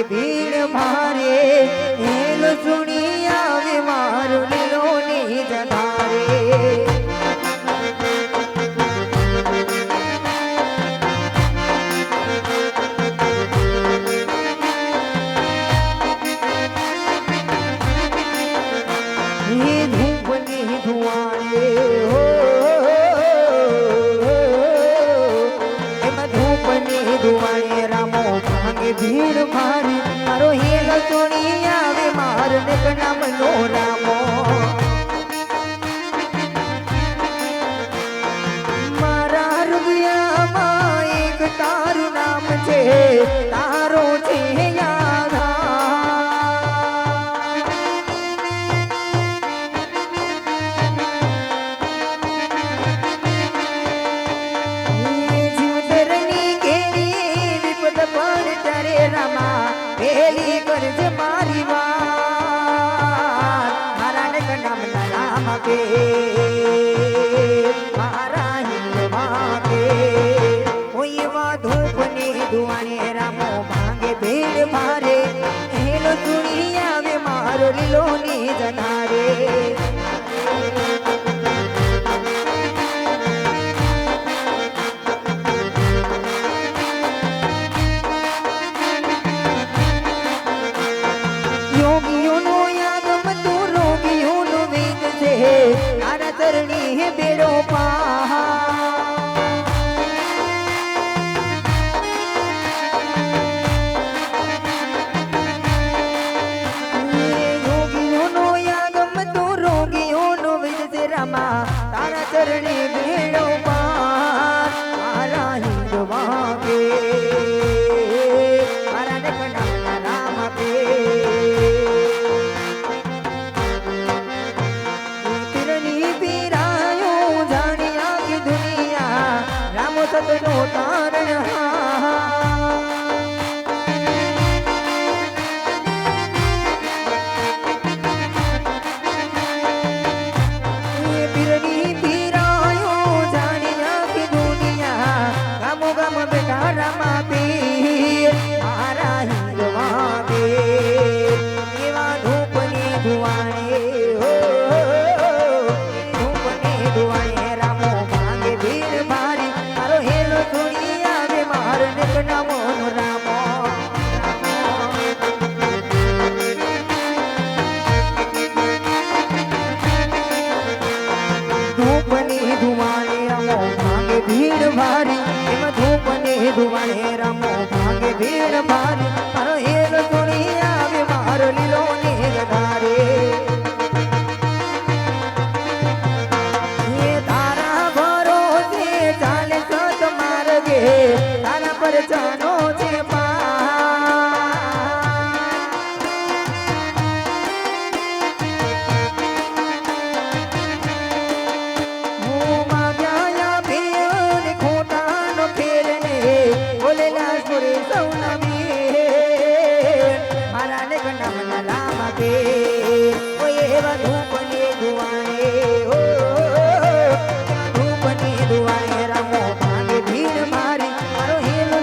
भांगे भीड़ भारे हेलो सुनी आवे मारो लीलो ने जधारे भीड़ भारी मारो हेलो सोनी आवे मार ने नाम नो रामो मारा रुबिया मां एक तारू नाम छे तारो छे याद पेली करज मारी मारा ने नाम राम के मारा हिंदवा के कोई वा धूप ने दुआने रामो भांगे भीड़ भारे हेलो दुनिया में मारो लीलो ने जनारे तरणी है बेड़ो पहा योगियों नो यागम तो रोगियों नो विद से रमा तारा तरणी बेड़ो पहा मारा हिंदवा के मारा देखना राम के सतनो तारण बिरनी पीरायो जानिया की दुनिया गम गम बेटा रमा पीर मारा हिंदवा के एवा धूपनी धुआने हो धूपनी धुआने रामो भांगे भीड़ भारी हेलो दुनिया में मार निकना मोन रामो धूपनी धुआने रामो भांगे भीड़ भारी धूपनी धुआने रामो भांगे भीड़ भारी मारो हेलो दुनिया में मार लीलो ने गधारे तारा पर जानो छे पा माया बेन खोटा नो फेरने बोले ना सुरे सौना मारा ने नाम राम के ओ ये धूपने दुआए ओ धूपने दुआए रामो भांगे भीड़ मारी मारो हेलो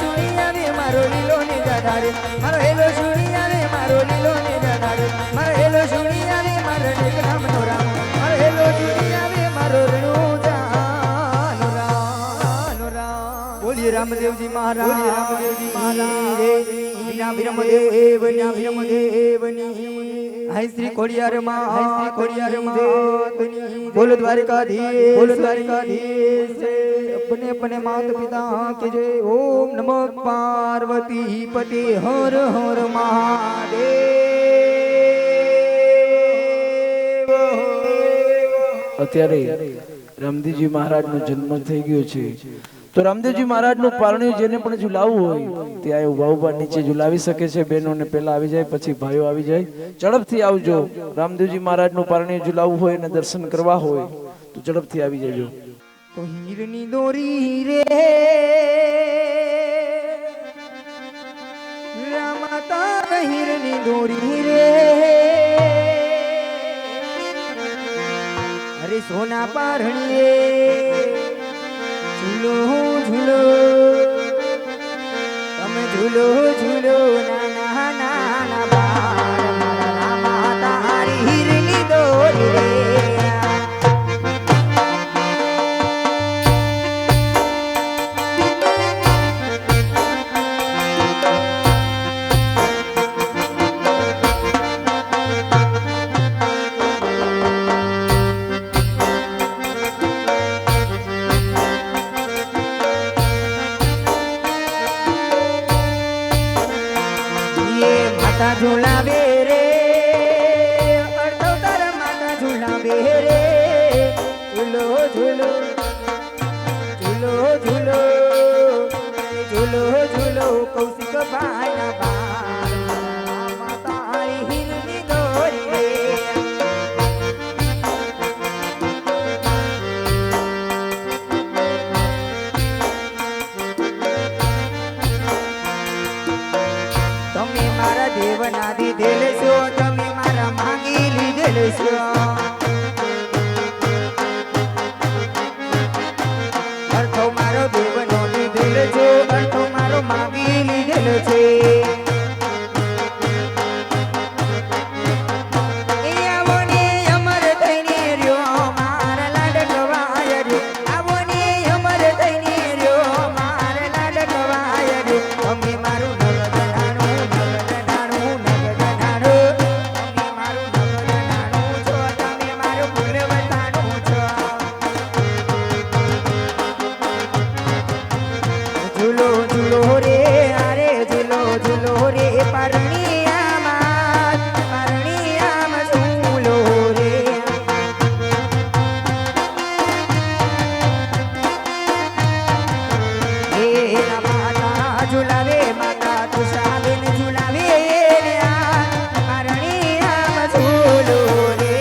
सुनिया रे मारो लीलो ने जगाड़े मारो हेलो सुनिया रे मारो निकराम नो राम मारो हेलो सुनिया रे मारो रणो जानो राम बोलिए रामदेव जी महाराज बोलिए रामदेव जी महाराज बिना ब्रह्मदेव हाय श्री खोड़ियार मां बोलो द्वारिकाधीश अपने अपने माता पिता के जय। ओम नमो पार्वती पति हर हर महादेव। અત્યારે રામદેવજી મહારાજનો જન્મ થઈ ગયો છે તો રામદેવજી મહારાજનું પારણું જેને પણ ઝુલાવવું હોય ત્યાં ઉભા ઉભા નીચે ઝુલાવી શકે છે બહેનોને પહેલા આવી જાય પછી ભાઈઓ આવી જાય ઝડપથી આવજો રામદેવજી મહારાજનું પારણું ઝુલાવવું હોય અને દર્શન કરવા હોય તો ઝડપથી આવી જજો તો હીરની દોરી રે રામાતા હીરની દોરી રે અરે સોના પારણીએ ઝૂલો ઝૂલો તમે ઝૂલો ઝૂલો નાના નાના બાળ મારા રામાતા હારી હીરની દોરી રે ઝુલાવે રે અડધો તારા માતા ઝુલાવે રે ઝૂલો ઝૂલો ઝૂલો ઝૂલો ઝૂલો ઝૂલો કૌશિક ભાઈના બાળ માતા હારી હીરની દોરી રે તમે મારા દેવના દીધેલ છો તમે મારા માંગી લીધેલ છો અર્થો મારો દેવનો લીધેલ છે અર્થો મારો માંગી લીધેલ છે આવો ને અમર થઈને રહ્યો મારા લાડકવાય રે આવો ને અમર થઈને રહ્યો મારા લાડકવાય રે તમે મારું ઝૂલો ઝૂલો રે અરે ઝૂલો ઝૂલો રે પરણિયામાં ઝૂલો રે હે માતા ઝુલાવે માતા તુષાબેન ઝુલાવે પરણિયામાં ઝૂલો રે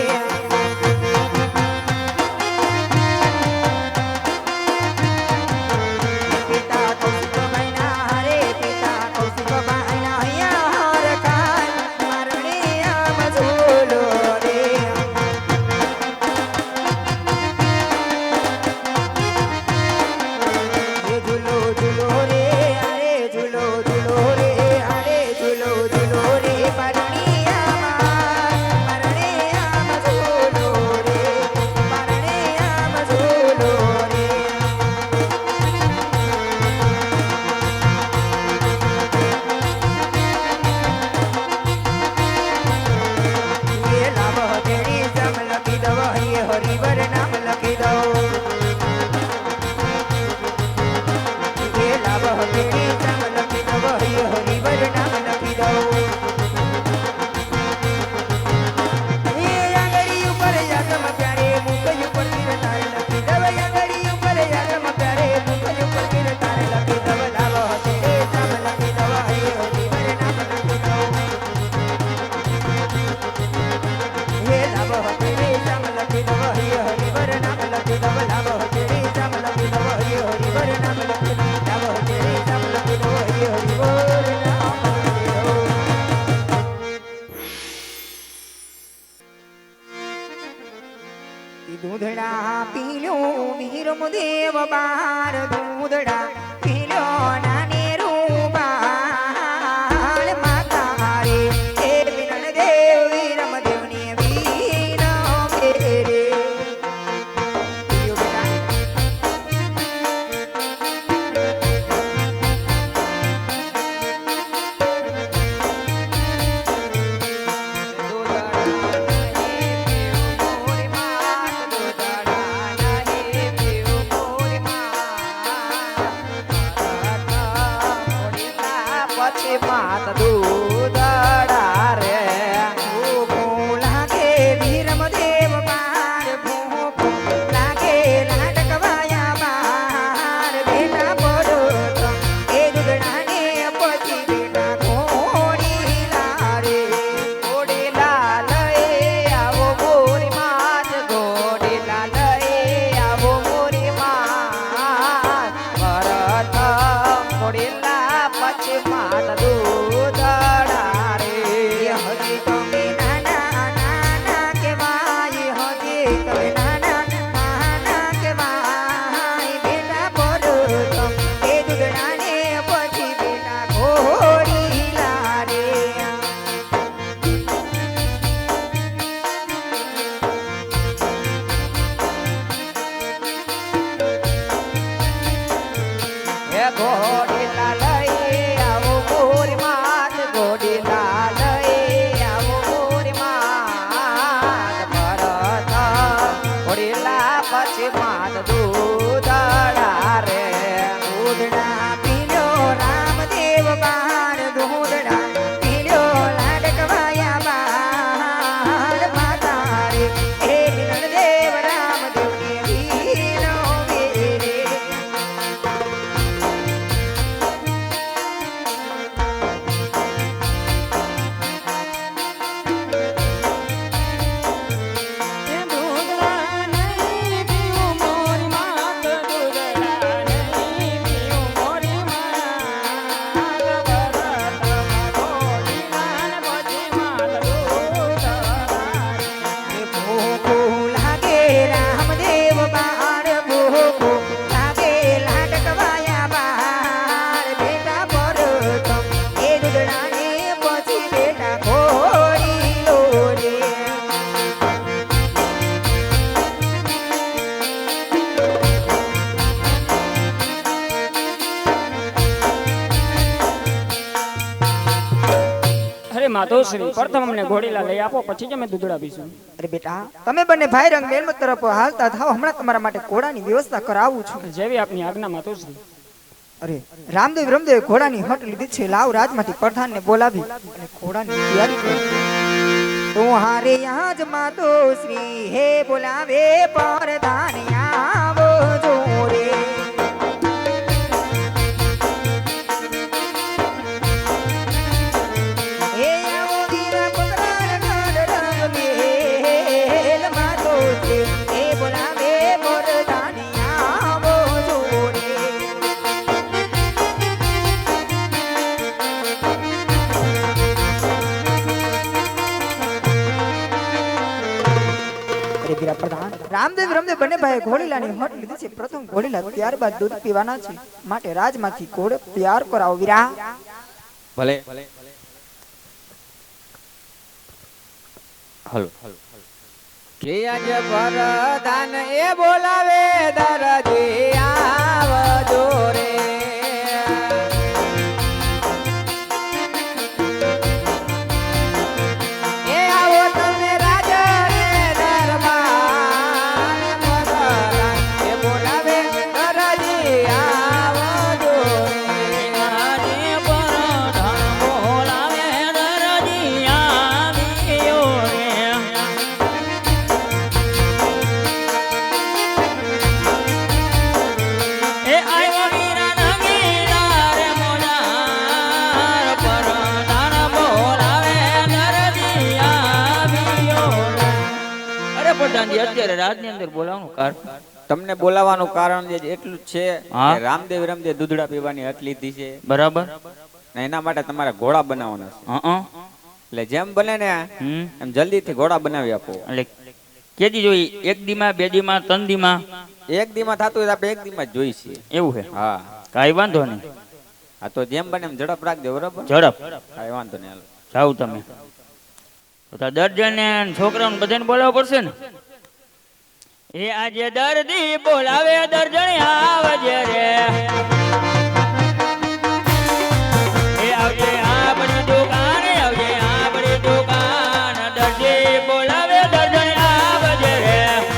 હરિવર નામ લખી દો એ લાવ હવેલી નામ લખી દો હરિવર નામ લખી દો એ આંગળી ઉપર યાદમ પ્યારે મુખ ઉપર તારે લખી દો આંગળી ઉપર યાદમ પ્યારે મુખ ઉપર તારે લખી દો લાવ હવેલી નામ લખી દો હરિવર નામ લખી દો એ લાવ હવેલી નામ લખી દો હરિવર નામ લખી દો લાવ હવેલી નામ લખી દો હરિવર નામ લખી દો લાવ હવેલી નામ લખી દો હરિવર નામ દૂધડા પીલ્યો વીર મુદેવ બાર દૂધડા પીલ્યો નાને રૂબાળ માતા રે હે વિરણ દેવ વીરમ દેવની વીર મેરે માત દૂધડા રે ભૂલા કે વીરમ દેવ બાર ભૂ ઘોડીલા પછી માત દૂધડા રે હજી તમે નાના નાના કેવાય હજી તમે નાના નાના કેવાય બેટા પરતમ એ દૂધડાને પછી બેટા ઘોડીલા રે હે ઘોડીલા લઈ આવો ગોરી માત ઘોડીલા લઈ આવો ગોરી માત ભરત ઘોડીલા પછી માત દૂધડા રે દૂધડા પીલ્યો રામદેવ બાર દૂધડા પીલ્યો લાડકવાયા બાર માતા રે હે દેવ રામદેવ ને વીરો વીરે ભૂખો લાગે રામદેવ બાર ભૂખો લાગે લાડકવાયા બાર બેટા પરતમ એ દૂધડાને પછી બેટા ઘોડીલો રે અરે માધોશ્રી પ્રથમ અમને ઘોડીલા લઈ આપો પછી જ અમે દૂધડા પીશું. અરે બેટા તમે બંને ભાઈ રંગ મેલમત તરફ હાલતા થાવ હમણાં તમારા માટે ઘોડાની વ્યવસ્થા કરાવું છું જેવી આપની આજ્ઞા માધોશ્રી. અરે રામદેવ રમદેવ ઘોડાની હટ લીધી છે લાવ રાજમાંથી પ્રધાનને બોલાવી અને ઘોડાની તૈયારી કરી તુહારે યાજ માતો શ્રી હે બોલાવે પ્રધાન આવો જોરે હે આવો વીરા પકડાણ ગઢ મેલ માતો શ્રી હે બોલાવે પ્રધાન આવો જોરે અરે વીરા પ્રધાન રામદેવ રમદેવ બંને ભાઈ ઘોડીલાની હટ લીધી છે પ્રથમ ઘોડીલા ત્યારબાદ દૂધ પીવાના છે માટે રાજમાંથી ઘોડો તૈયાર કરાવો વીરા ભલે હલો કે આજ પ્રધાન એ બોલાવે દરજી આવજો રે એ આવો તમે રાજા રે દરબાર પ્રધાન એ બોલાવે દરજી આવજો પ્રધાનજી અત્યારે રાજની અંદર બોલાવવાનું કારણ તમને બોલાવવાનું કારણ જે એટલું જ છે કે રામદેવ રમદેવ દૂધડા પીવાની હટ લીધી છે બરાબર ને એના માટે તમારે ઘોડા બનાવવાના છે એટલે જેમ બને ને એમ જલ્દીથી ઘોડા બનાવી આપો એટલે કેદી જોઈ એક દીમાં બે દીમાં ત્રણ દીમાં એક દીમાં થતું હોય તો આપણે એક દીમાં જ જોઈ છીએ એવું છે હા કાંઈ વાંધો નહીં હા તો જેમ બને એમ ઝડપ રાખજો બરાબર ઝડપ કાંઈ વાંધો નહીં હાલો જાવ તમે તો દર્જન ને છોકરાઓને બધાને બોલાવવું પડશે ને એ આજે દર્દી બોલાવે દર્જણ આવજે રે